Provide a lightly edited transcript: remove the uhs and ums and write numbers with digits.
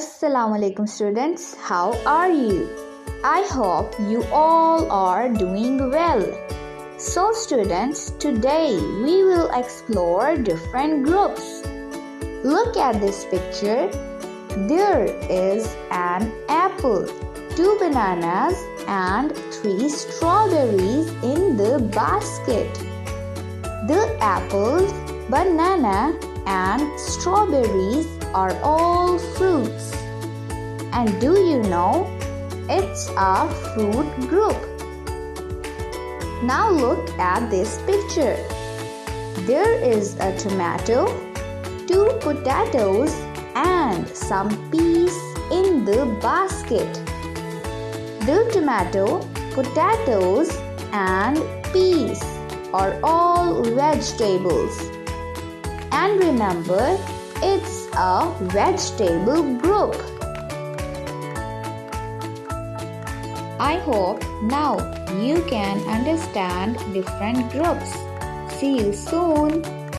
Assalamu alaikum students, how are you? I hope you all are doing well. So students, today we will explore different groups. Look at this picture. There is an apple, 2 bananas and 3 strawberries in the basket. The apples, banana and strawberries are all fruits. And do you know, it's a fruit group. Now look at this picture. There is a tomato, 2 potatoes and some peas in the basket. The tomato, potatoes and peas are all vegetables. And remember, it's a vegetable group. I hope now you can understand different groups. See you soon.